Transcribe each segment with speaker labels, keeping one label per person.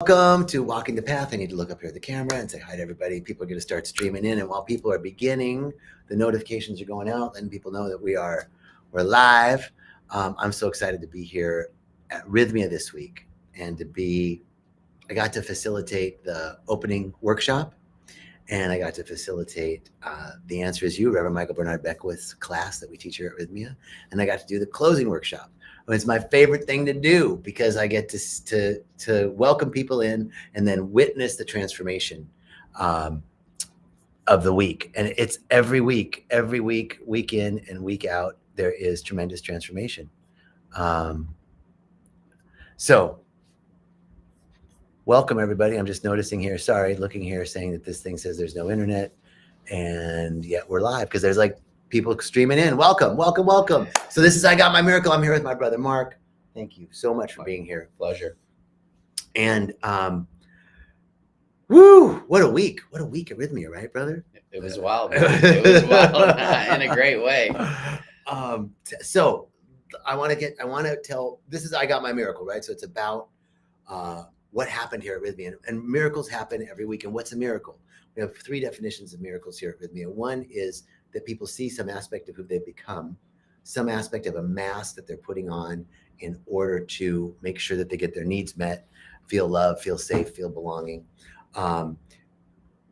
Speaker 1: Welcome to Walking the Path. I need to look up here at the camera and say hi to everybody. People are going to start streaming in, and while people are beginning, the notifications are going out, letting people know that we're live. I'm so excited to be here at Rythmia this week, and I got to facilitate the opening workshop, and I got to facilitate The Answer Is You, Reverend Michael Bernard Beckwith's class that we teach here at Rythmia, and I got to do the closing workshop. It's my favorite thing to do because I get to welcome people in and then witness the transformation of the week. And it's every week, week in and week out, there is tremendous transformation. So welcome everybody. I'm just noticing here, looking here, saying that this thing says there's no internet, and yet we're live because there's like people streaming in. Welcome. So this is I Got My Miracle. I'm here with my brother, Mark. Thank you so much for being here.
Speaker 2: Pleasure.
Speaker 1: And what a week at Rythmia, right, brother?
Speaker 2: It was wild. It was wild in a great way.
Speaker 1: So I want to tell, this is I Got My Miracle, right? So it's about what happened here at Rythmia. And miracles happen every week. And what's a miracle? We have 3 definitions of miracles here at Rythmia. One is that people see some aspect of who they've become, some aspect of a mask that they're putting on in order to make sure that they get their needs met, feel loved, feel safe, feel belonging. And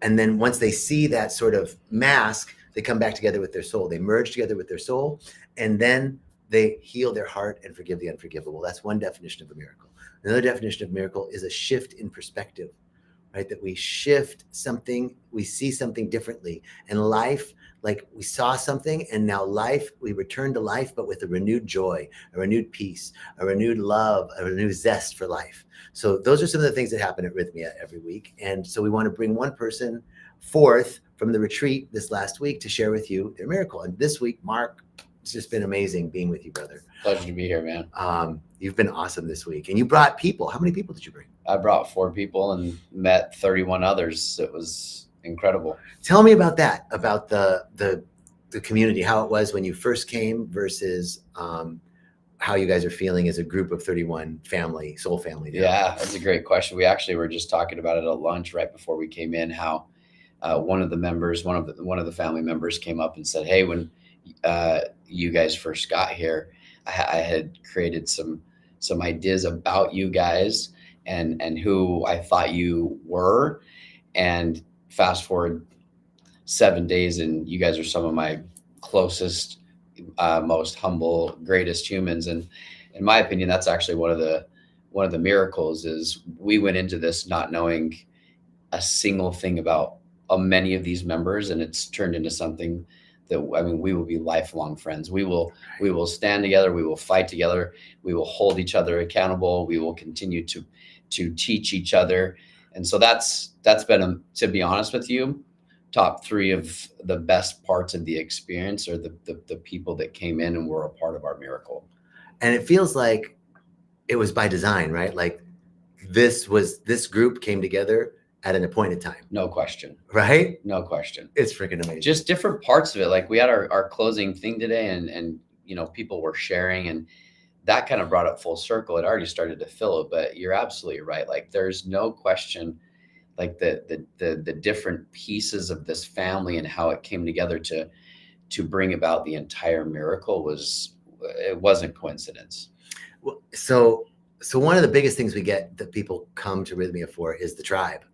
Speaker 1: then once they see that sort of mask, they come back together with their soul. They merge together with their soul, and then they heal their heart and forgive the unforgivable. That's one definition of a miracle. Another definition of miracle is a shift in perspective, right? That we shift something, we see something differently. And life, like we saw something, and now we return to life, but with a renewed joy, a renewed peace, a renewed love, a renewed zest for life. So those are some of the things that happen at Rythmia every week. And so we want to bring one person forth from the retreat this last week to share with you their miracle. And this week, Mark, it's just been amazing being with you, brother.
Speaker 2: Pleasure to be here, man.
Speaker 1: You've been awesome this week. And you brought people. How many people did you bring?
Speaker 2: I brought 4 people and met 31 others. It was incredible.
Speaker 1: Tell me about that, about the community, how it was when you first came versus how you guys are feeling as a group of 31 soul family. Now.
Speaker 2: Yeah, that's a great question. We actually were just talking about it at lunch right before we came in, how one of the family members came up and said, hey, when you guys first got here, I had created some ideas about you guys and who I thought you were. And fast forward 7 days, and you guys are some of my closest, most humble, greatest humans. And in my opinion, that's actually one of the miracles. Is we went into this not knowing a single thing about many of these members, and it's turned into something that, I mean, we will be lifelong friends. We will stand together. We will fight together. We will hold each other accountable. We will continue to teach each other. And so that's been, to be honest with you, top 3 of the best parts of the experience, or the people that came in and were a part of our miracle.
Speaker 1: And it feels like it was by design, right? Like this group came together at an appointed time.
Speaker 2: No question.
Speaker 1: Right?
Speaker 2: No question.
Speaker 1: It's freaking amazing.
Speaker 2: Just different parts of it. Like we had our closing thing today, and people were sharing, and that kind of brought it full circle. It already started to fill it, but you're absolutely right. Like there's no question, like the different pieces of this family and how it came together to bring about the entire miracle it wasn't coincidence.
Speaker 1: Well, so one of the biggest things we get that people come to Rythmia for is the tribe.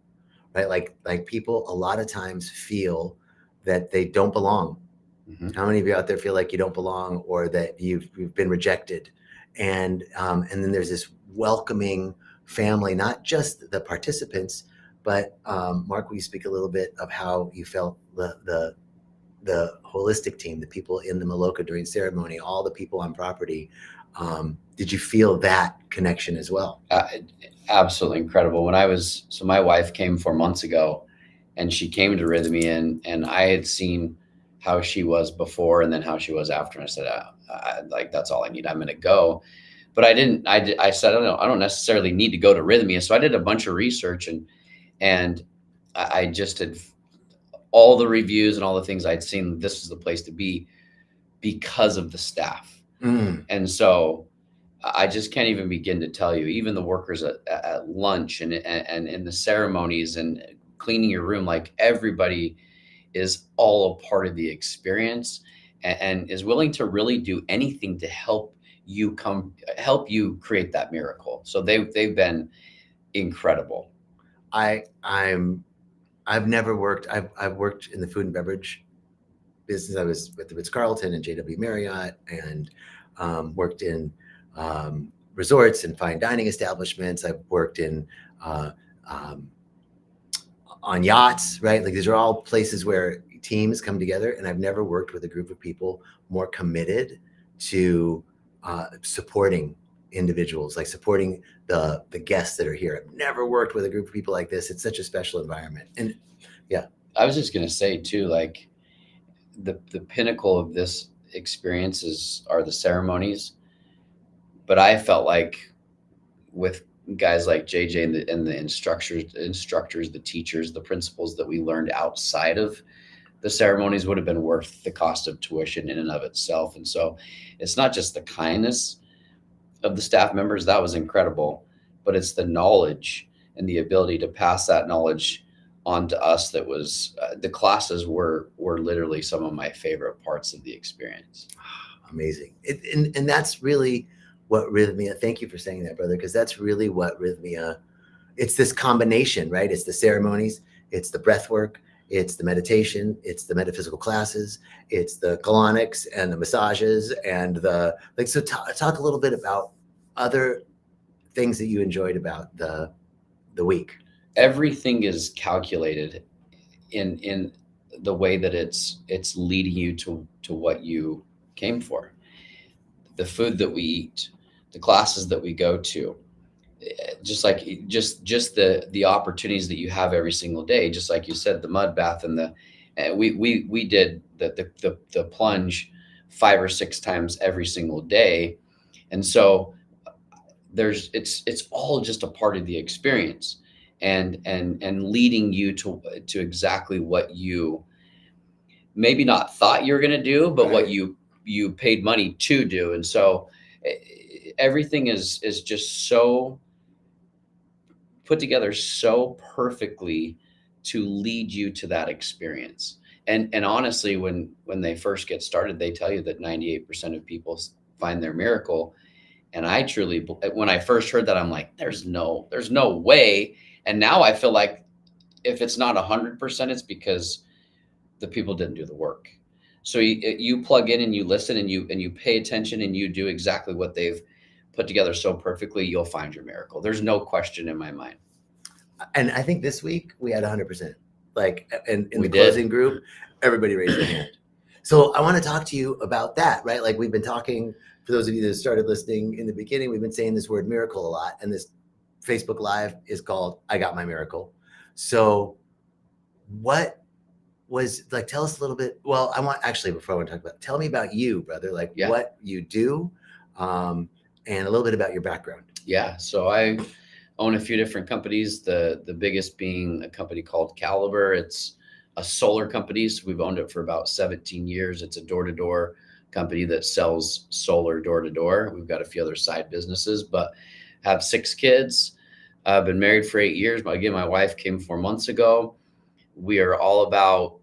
Speaker 1: Right? Like people a lot of times feel that they don't belong. Mm-hmm. How many of you out there feel like you don't belong, or that you've been rejected? And then there's this welcoming family, not just the participants, but Mark, will you speak a little bit of how you felt the holistic team, the people in the Maloka during ceremony, all the people on property? Did you feel that connection as well?
Speaker 2: Absolutely incredible. So my wife came 4 months ago, and she came to Rythmia, and I had seen how she was before and then how she was after. And I said, like, that's all I need. I'm going to go. But I said, I don't necessarily need to go to Rythmia. So I did a bunch of research, and I just had all the reviews and all the things I'd seen. This is the place to be because of the staff. Mm. And so I just can't even begin to tell you. Even the workers at lunch and in the ceremonies and cleaning your room, like everybody is all a part of the experience, and is willing to really do anything to help you create that miracle. So they've been incredible.
Speaker 1: I've never worked. I've worked in the food and beverage business. I was with the Ritz-Carlton and JW Marriott, and worked in resorts and fine dining establishments. I've worked in um, on yachts, right? Like these are all places where teams come together, and I've never worked with a group of people more committed to supporting individuals, like supporting the guests that are here. I've never worked with a group of people like this. It's such a special environment. And yeah,
Speaker 2: I was just gonna say too, like the pinnacle of this are the ceremonies, but I felt like with guys like JJ and the instructors, the teachers, the principals that we learned outside of the ceremonies would have been worth the cost of tuition in and of itself. And so it's not just the kindness of the staff members, that was incredible, but it's the knowledge and the ability to pass that knowledge on to us. That was the classes were literally some of my favorite parts of the experience.
Speaker 1: Amazing. And that's really what Rythmia, thank you for saying that, brother, because that's really what Rythmia, it's this combination, right? It's the ceremonies, it's the breath work, it's the meditation, it's the metaphysical classes, it's the colonics and the massages and the, like, so talk a little bit about other things that you enjoyed about the week.
Speaker 2: Everything is calculated in the way that it's leading you to what you came for. The food that we eat, the classes that we go to, just the opportunities that you have every single day. Just like you said, the mud bath and we did the plunge 5 or 6 times every single day. And so it's all just a part of the experience, and leading you to exactly what you maybe not thought you were going to do, but
Speaker 1: Right.
Speaker 2: what you paid money to do. And so everything is just so put together so perfectly to lead you to that experience. And honestly, when they first get started, they tell you that 98% of people find their miracle. And I truly, when I first heard that, I'm like, there's no way. And now I feel like if it's not 100%, it's because the people didn't do the work. So you plug in and you listen and you pay attention and you do exactly what they've put together so perfectly, you'll find your miracle. There's no question in my mind.
Speaker 1: And I think this week we had 100%. Like in
Speaker 2: We
Speaker 1: the
Speaker 2: did.
Speaker 1: closing group, everybody raised their hand. So I want to talk to you about that, right? Like we've been talking, for those of you that started listening in the beginning, we've been saying this word miracle a lot. And this Facebook Live is called I Got My Miracle. So what was, like, tell us a little bit. Well, before I want to talk about, tell me about you, brother, like what you do, and a little bit about your background.
Speaker 2: Yeah. So I own a few different companies. The biggest being a company called Caliber. It's a solar company. So we've owned it for about 17 years. It's a door-to-door company that sells solar door-to-door. We've got a few other side businesses, but have 6 kids. I've been married for 8 years. Again, my wife came 4 months ago. We are all about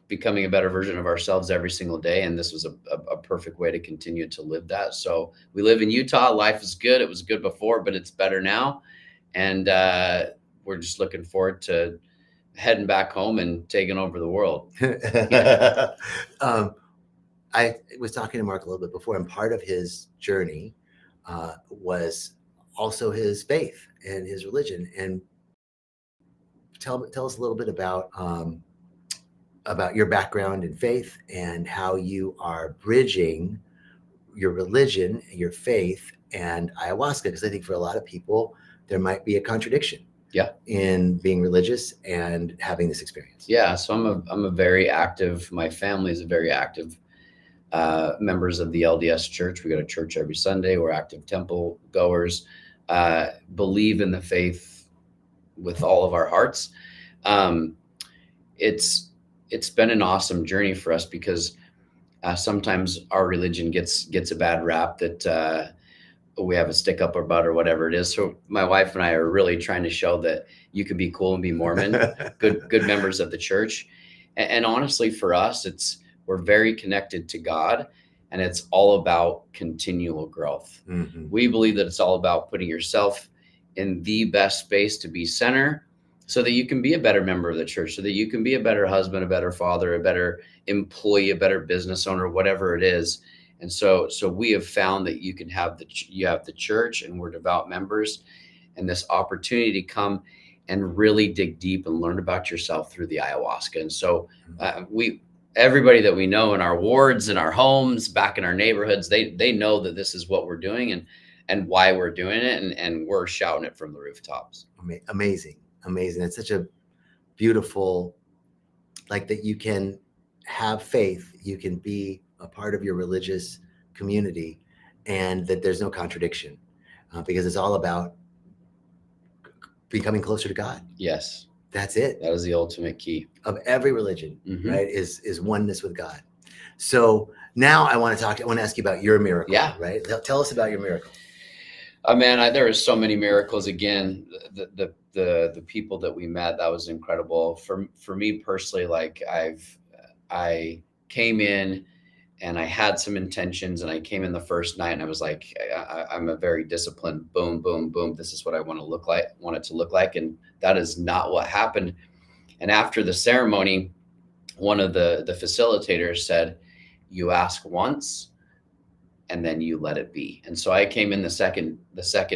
Speaker 2: becoming a better version of ourselves every single day. And this was a perfect way to continue to live that. So we live in Utah. Life is good. It was good before, but it's better now. And we're just looking forward to heading back home and taking over the world.
Speaker 1: I was talking to Mark a little bit before, and part of his journey was also his faith and his religion. And tell us a little bit about your background in faith and how you are bridging your religion, your faith, and ayahuasca. Because I think for a lot of people, there might be a contradiction.
Speaker 2: Yeah.
Speaker 1: In being religious and having this experience.
Speaker 2: Yeah. So I'm a very active, my family is a very active members of the LDS church. We go to church every Sunday. We're active temple goers, believe in the faith with all of our hearts. It's been an awesome journey for us because sometimes our religion gets a bad rap that we have a stick up our butt or whatever it is. So my wife and I are really trying to show that you can be cool and be Mormon, good members of the church. And honestly, for us, we're very connected to God, and it's all about continual growth.
Speaker 1: Mhm.
Speaker 2: We believe that it's all about putting yourself in the best space to be center, so that you can be a better member of the church, so that you can be a better husband, a better father, a better employee, a better business owner, whatever it is. And so we have found that you have the church, and we're devout members, and this opportunity to come and really dig deep and learn about yourself through the ayahuasca. And so everybody that we know in our wards, in our homes, back in our neighborhoods, they know that this is what we're doing and why we're doing it, and we're shouting it from the rooftops.
Speaker 1: Amazing. It's such a beautiful, like, that you can have faith, you can be a part of your religious community, and that there's no contradiction, because it's all about becoming closer to God.
Speaker 2: Yes,
Speaker 1: That's it.
Speaker 2: that is the ultimate key
Speaker 1: Of every religion,
Speaker 2: Mhm.
Speaker 1: right? Is oneness with God. So now I want to ask you about your miracle.
Speaker 2: Yeah.
Speaker 1: Right. Tell us about your miracle.
Speaker 2: Oh man, there are so many miracles. Again, the people that we met, that was incredible. For me personally, like I came in and I had some intentions, and I came in the first night and I was like, I'm a very disciplined, boom, boom, boom. This is what I want it to look like. And that is not what happened. And after the ceremony, one of the facilitators said, you ask once and then you let it be. And so I came in the second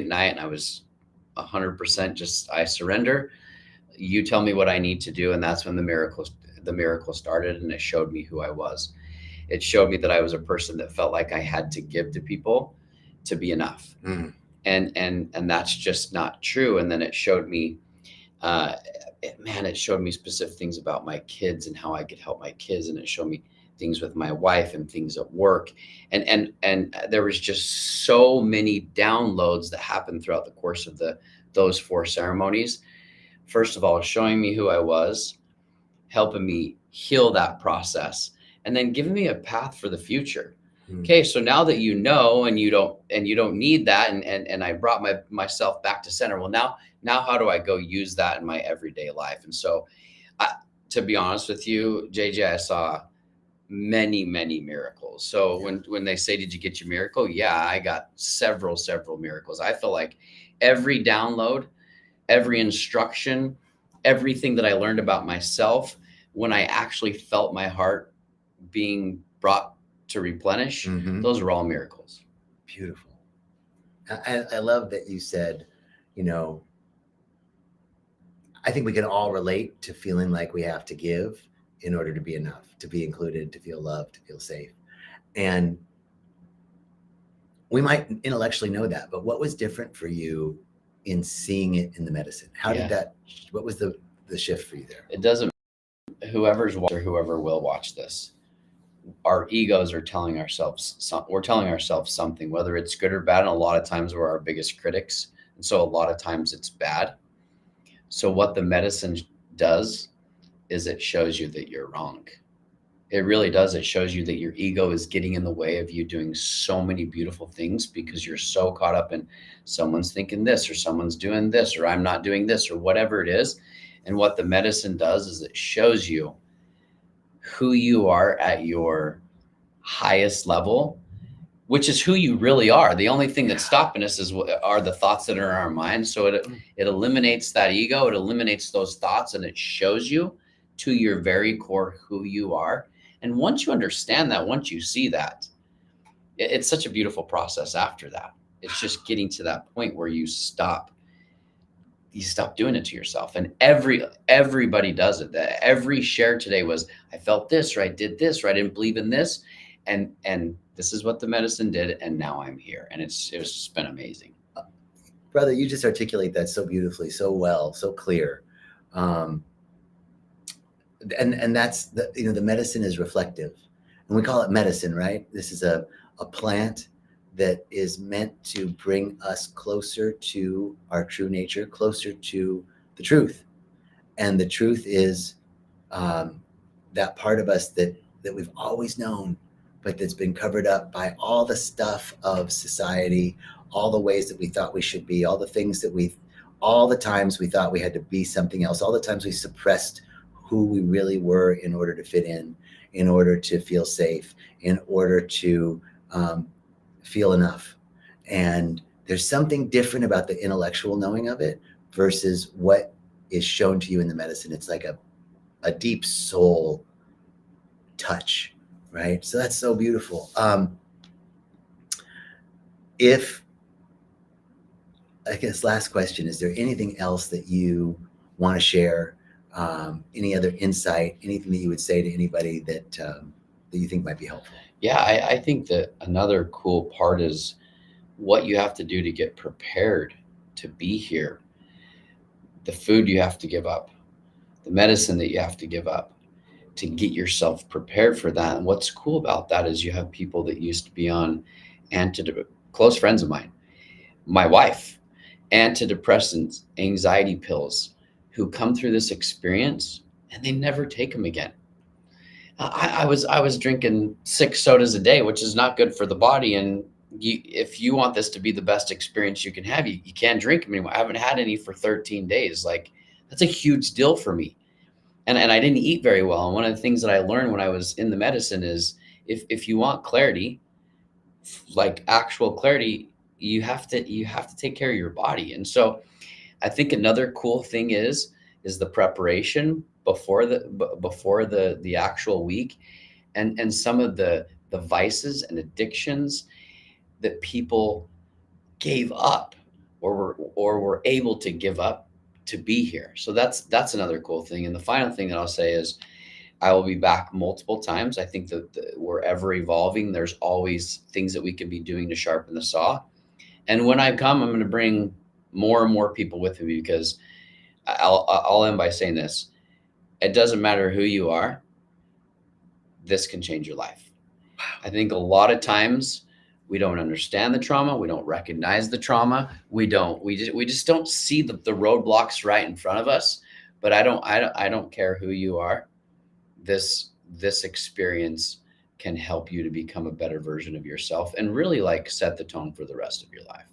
Speaker 2: night, and I was 100% just, I surrender. You tell me what I need to do. And that's when the miracle started, and it showed me who I was. It showed me that I was a person that felt like I had to give to people to be enough.
Speaker 1: Mm.
Speaker 2: And that's just not true. And then it showed me, it showed me specific things about my kids and how I could help my kids. And it showed me things with my wife and things at work. And there was just so many downloads that happened throughout the course of those 4 ceremonies. First of all, showing me who I was, helping me heal that process, and then giving me a path for the future. Okay, so now that you know, and you don't need that, and I brought myself back to center. Well, now how do I go use that in my everyday life? And so, to be honest with you, JJ, I saw many miracles. So when they say, did you get your miracle? Yeah, I got several miracles. I feel like every download, every instruction, everything that I learned about myself, when I actually felt my heart being brought to replenish, those are all miracles.
Speaker 1: Beautiful. I love that you said, I think we can all relate to feeling like we have to give in order to be enough, to be included, to feel loved, to feel safe. And we might intellectually know that, but what was different for you in seeing it in the medicine? What was the shift for you there?
Speaker 2: It doesn't, whoever will watch this, our egos are telling ourselves something, whether it's good or bad. And a lot of times we're our biggest critics. And so a lot of times it's bad. So what the medicine does is it shows you that you're wrong. It really does. It shows you that your ego is getting in the way of you doing so many beautiful things, because you're so caught up in someone's thinking this, or someone's doing this, or I'm not doing this, or whatever it is. And what the medicine does is it shows you who you are at your highest level, which is who you really are. The only thing that's stopping us are the thoughts that are in our mind. So it eliminates that ego. It eliminates those thoughts, and it shows you to your very core who you are. And once you understand that, once you see that, it's such a beautiful process after that. It's just getting to that point where you stop doing it to yourself. And everybody does it. Every share today was, I felt this, or I did this, or I didn't believe in this. And this is what the medicine did. And now I'm here. And it's just been amazing.
Speaker 1: Brother, you just articulate that so beautifully, so well, so clear. And that's the medicine is reflective, and we call it medicine, right? This is a plant that is meant to bring us closer to our true nature, closer to the truth. And the truth is that part of us that we've always known, but that's been covered up by all the stuff of society, all the ways that we thought we should be, all the times we thought we had to be something else, all the times we suppressed who we really were in order to fit in order to feel safe, in order to feel enough. And there's something different about the intellectual knowing of it versus what is shown to you in the medicine. It's like a deep soul touch, right? So that's so beautiful. If, I guess, last question, is there anything else that you want to share? Any other insight, anything that you would say to anybody that you think might be helpful?
Speaker 2: Yeah, I think that another cool part is what you have to do to get prepared to be here. The food you have to give up, the medicine that you have to give up to get yourself prepared for that. And what's cool about that is you have people that used to be on close friends of mine, my wife, antidepressants, anxiety pills, who come through this experience and they never take them again. I was drinking 6 sodas a day, which is not good for the body. And if you want this to be the best experience you can have, you can't drink them anymore. I haven't had any for 13 days. Like, that's a huge deal for me. And I didn't eat very well. And one of the things that I learned when I was in the medicine is if you want clarity, like actual clarity, you have to take care of your body. And so I think another cool thing is the preparation before the actual week, and some of the vices and addictions that people gave up or were able to give up to be here. So that's another cool thing. And the final thing that I'll say is I will be back multiple times. I think that we're ever evolving. There's always things that we can be doing to sharpen the saw. And when I come, I'm going to bring more and more people with me, because I'll end by saying this. It doesn't matter who you are. This can change your life. I think a lot of times we don't understand the trauma. We don't recognize the trauma. We just don't see the roadblocks right in front of us. But I don't care who you are. This experience can help you to become a better version of yourself and really like set the tone for the rest of your life.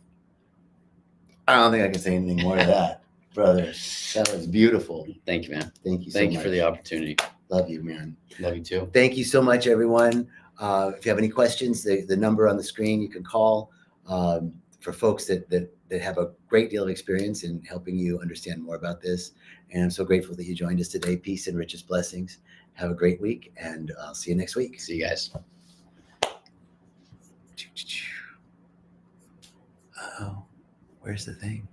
Speaker 1: I don't think I can say anything more to that, brother. That was beautiful.
Speaker 2: Thank you, man.
Speaker 1: Thank you so much.
Speaker 2: Thank you for the opportunity.
Speaker 1: Love you, man.
Speaker 2: Love you too.
Speaker 1: Thank you so much, everyone. If you have any questions, the number on the screen you can call, for folks that have a great deal of experience in helping you understand more about this. And I'm so grateful that you joined us today. Peace and richest blessings. Have a great week, and I'll see you next week.
Speaker 2: See you guys.
Speaker 1: Oh, where's the thing?